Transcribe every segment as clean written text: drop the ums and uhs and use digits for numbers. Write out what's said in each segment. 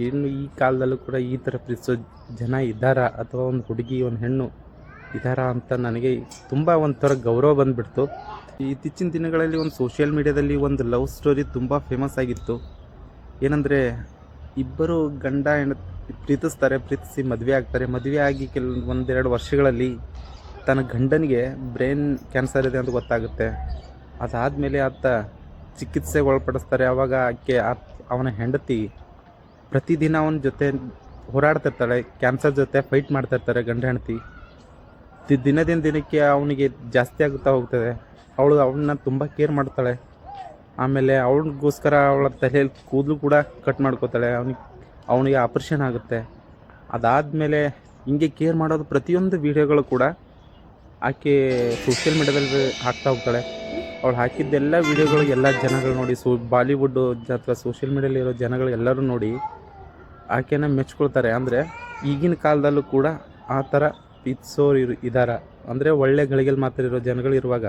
ಇನ್ನು ಈ ಕಾಲದಲ್ಲೂ ಕೂಡ ಈ ಥರ ಪ್ರೀತಿಸೋ ಜನ ಇದ್ದಾರಾ, ಅಥವಾ ಒಂದು ಹುಡುಗಿ ಒಂದು ಹೆಣ್ಣು ಇದ್ದಾರಾ ಅಂತ ನನಗೆ ತುಂಬ ಒಂಥರ ಗೌರವ ಬಂದುಬಿಡ್ತು. ಇತ್ತೀಚಿನ ದಿನಗಳಲ್ಲಿ ಒಂದು ಸೋಷಿಯಲ್ ಮೀಡ್ಯಾದಲ್ಲಿ ಒಂದು ಲವ್ ಸ್ಟೋರಿ ತುಂಬ ಫೇಮಸ್ ಆಗಿತ್ತು. ಏನಂದರೆ, ಇಬ್ಬರು ಗಂಡ ಹೆಂಡತಿ ಪ್ರೀತಿಸಿ ಮದುವೆ ಆಗ್ತಾರೆ. ಮದುವೆ ಆಗಿ ಒಂದೆರಡು ವರ್ಷಗಳಲ್ಲಿ ತನ್ನ ಗಂಡನಿಗೆ ಬ್ರೈನ್ ಕ್ಯಾನ್ಸರ್ ಇದೆ ಅಂತ ಗೊತ್ತಾಗುತ್ತೆ. ಅದಾದಮೇಲೆ ಆತ ಚಿಕಿತ್ಸೆಗೆ ಒಳಪಡಿಸ್ತಾರೆ. ಆವಾಗ ಅವನ ಹೆಂಡತಿ ಪ್ರತಿದಿನ ಅವನ ಜೊತೆ ಹೋರಾಡ್ತಿರ್ತಾಳೆ, ಕ್ಯಾನ್ಸರ್ ಜೊತೆ ಫೈಟ್ ಮಾಡ್ತಿರ್ತಾರೆ ಗಂಡ ಹೆಂಡತಿ. ದಿನದಿಂದ ದಿನಕ್ಕೆ ಅವನಿಗೆ ಜಾಸ್ತಿ ಆಗುತ್ತಾ ಹೋಗ್ತದೆ. ಅವಳು ಅವನ್ನ ತುಂಬ ಕೇರ್ ಮಾಡ್ತಾಳೆ. ಆಮೇಲೆ ಅವಳಿಗೋಸ್ಕರ ಅವಳ ತಲೆಯಲ್ಲಿ ಕೂದಲು ಕೂಡ ಕಟ್ ಮಾಡ್ಕೋತಾಳೆ. ಅವನಿಗೆ ಆಪ್ರೇಷನ್ ಆಗುತ್ತೆ. ಅದಾದಮೇಲೆ ಹಿಂಗೆ ಕೇರ್ ಮಾಡೋದು ಪ್ರತಿಯೊಂದು ವೀಡಿಯೋಗಳು ಕೂಡ ಆಕೆ ಸೋಷಿಯಲ್ ಮೀಡ್ಯಾದಲ್ಲಿ ಹಾಕ್ತಾ ಹೋಗ್ತಾಳೆ. ಅವಳು ಹಾಕಿದ್ದೆಲ್ಲ ವೀಡಿಯೋಗಳು ಎಲ್ಲ ಜನಗಳು ನೋಡಿ, ಬಾಲಿವುಡ್ಡು ಅಥವಾ ಸೋಷಿಯಲ್ ಮೀಡ್ಯಾಲಿರೋ ಜನಗಳು ಎಲ್ಲರೂ ನೋಡಿ ಆಕೆನ ಮೆಚ್ಕೊಳ್ತಾರೆ. ಅಂದರೆ ಈಗಿನ ಕಾಲದಲ್ಲೂ ಕೂಡ ಆ ಥರ ಪ್ರೀತಿಸೋರು ಇದ್ದಾರೆ. ಅಂದರೆ ಒಳ್ಳೆ ಗಳಿಗೆಲ್ಲಿ ಮಾತ್ರ ಇರೋ ಜನಗಳಿರುವಾಗ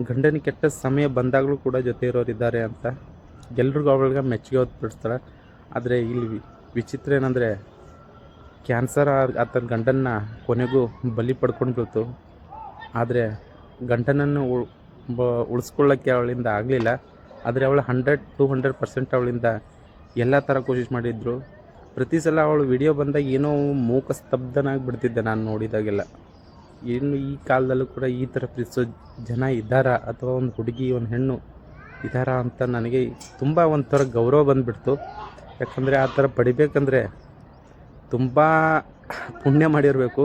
ಗಂಡನಿಗೆ ಕೆಟ್ಟ ಸಮಯ ಬಂದಾಗಲೂ ಕೂಡ ಜೊತೆ ಇರೋರು ಇದ್ದಾರೆ ಅಂತ ಎಲ್ರಿಗೂ ಅವಳಿಗೆ ಮೆಚ್ಚುಗೆ ಹೊತ್ಬಿಡ್ತಾಳೆ. ಆದರೆ ಇಲ್ಲಿ ವಿಚಿತ್ರ ಏನಂದರೆ, ಕ್ಯಾನ್ಸರ್ ಆತನ ಗಂಡನ್ನ ಕೊನೆಗೂ ಬಲಿ ಪಡ್ಕೊಂಡ್ಬಿಡ್ತು. ಆದರೆ ಗಂಡನನ್ನು ಉಳಿಸ್ಕೊಳ್ಳೋಕ್ಕೆ ಅವಳಿಂದ ಆಗಲಿಲ್ಲ. ಆದರೆ ಅವಳು 100-200% ಅವಳಿಂದ ಎಲ್ಲ ಥರ ಕೋಶಿಶ್ ಮಾಡಿದ್ರು. ಪ್ರತಿ ಸಲ ಅವಳು ವಿಡಿಯೋ ಬಂದಾಗ ಏನೋ ಮೂಕ ಸ್ತಬ್ಧನಾಗಿ ಬಿಡ್ತಿದ್ದೆ ನಾನು ನೋಡಿದಾಗೆಲ್ಲ. ಇನ್ನು ಈ ಕಾಲದಲ್ಲೂ ಕೂಡ ಈ ಥರ ಪ್ರೀತಿಸೋ ಜನ ಇದ್ದಾರಾ, ಅಥವಾ ಒಂದು ಹುಡುಗಿ ಒಂದು ಹೆಣ್ಣು ಇದ್ದಾರಾ ಅಂತ ನನಗೆ ತುಂಬ ಒಂಥರ ಗೌರವ ಬಂದುಬಿಡ್ತು. ಯಾಕಂದರೆ ಆ ಥರ ಪಡಿಬೇಕಂದ್ರೆ ತುಂಬ ಪುಣ್ಯ ಮಾಡಿರಬೇಕು.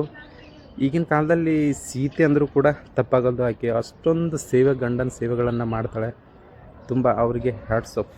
ಈಗಿನ ಕಾಲದಲ್ಲಿ ಸೀತೆ ಅಂದರೂ ಕೂಡ ತಪ್ಪಾಗಲ್ದು. ಆಕೆ ಅಷ್ಟೊಂದು ಗಂಡನ ಸೇವೆಗಳನ್ನು ಮಾಡ್ತಾಳೆ. ತುಂಬ ಅವರಿಗೆ ಹ್ಯಾಟ್ಸ್ ಆಫ್.